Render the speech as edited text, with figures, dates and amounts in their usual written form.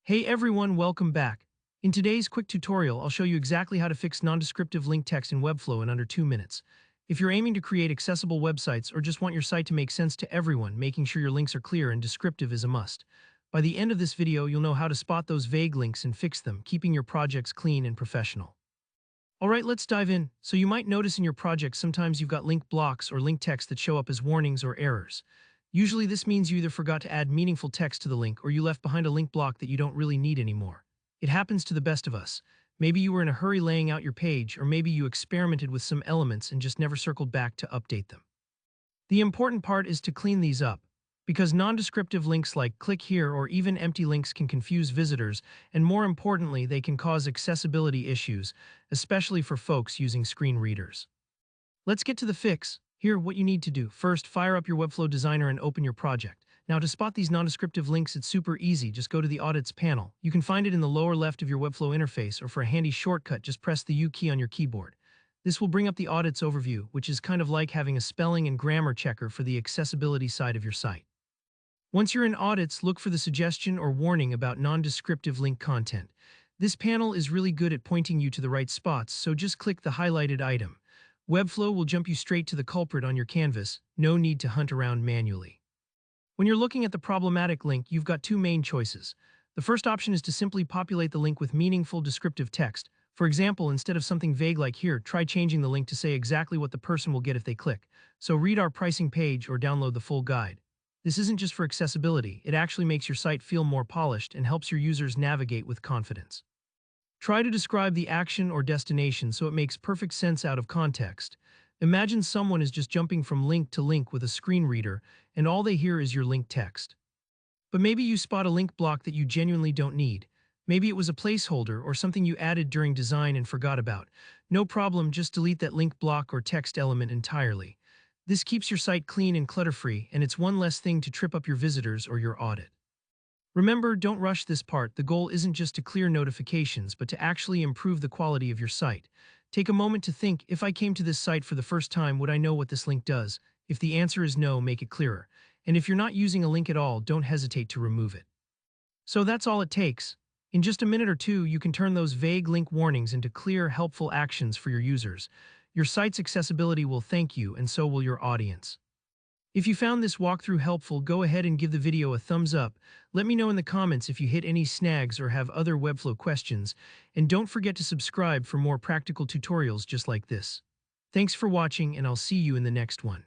Hey everyone, welcome back. In today's quick tutorial, I'll show you exactly how to fix non-descriptive link text in Webflow in under 2 minutes. If you're aiming to create accessible websites or just want your site to make sense to everyone, making sure your links are clear and descriptive is a must. By the end of this video, you'll know how to spot those vague links and fix them, keeping your projects clean and professional. Alright, let's dive in. So you might notice in your project sometimes you've got link blocks or link text that show up as warnings or errors. Usually this means you either forgot to add meaningful text to the link or you left behind a link block that you don't really need anymore. It happens to the best of us. Maybe you were in a hurry laying out your page, or maybe you experimented with some elements and just never circled back to update them. The important part is to clean these up, because non-descriptive links like click here or even empty links can confuse visitors, and more importantly, they can cause accessibility issues, especially for folks using screen readers. Let's get to the fix. Here, what you need to do. First, fire up your Webflow Designer and open your project. Now, to spot these non-descriptive links, it's super easy. Just go to the Audits panel. You can find it in the lower left of your Webflow interface, or for a handy shortcut, just press the U key on your keyboard. This will bring up the Audits overview, which is kind of like having a spelling and grammar checker for the accessibility side of your site. Once you're in Audits, look for the suggestion or warning about non-descriptive link content. This panel is really good at pointing you to the right spots, so just click the highlighted item. Webflow will jump you straight to the culprit on your canvas, no need to hunt around manually. When you're looking at the problematic link, you've got two main choices. The first option is to simply populate the link with meaningful descriptive text. For example, instead of something vague like here, try changing the link to say exactly what the person will get if they click. So read our pricing page or download the full guide. This isn't just for accessibility, it actually makes your site feel more polished and helps your users navigate with confidence. Try to describe the action or destination so it makes perfect sense out of context. Imagine someone is just jumping from link to link with a screen reader, and all they hear is your link text. But maybe you spot a link block that you genuinely don't need. Maybe it was a placeholder or something you added during design and forgot about. No problem, just delete that link block or text element entirely. This keeps your site clean and clutter-free, and it's one less thing to trip up your visitors or your audit. Remember, don't rush this part. The goal isn't just to clear notifications, but to actually improve the quality of your site. Take a moment to think, if I came to this site for the first time, would I know what this link does? If the answer is no, make it clearer. And if you're not using a link at all, don't hesitate to remove it. So that's all it takes. In just a minute or two, you can turn those vague link warnings into clear, helpful actions for your users. Your site's accessibility will thank you, and so will your audience. If you found this walkthrough helpful, go ahead and give the video a thumbs up. Let me know in the comments if you hit any snags or have other Webflow questions. And don't forget to subscribe for more practical tutorials just like this. Thanks for watching, and I'll see you in the next one.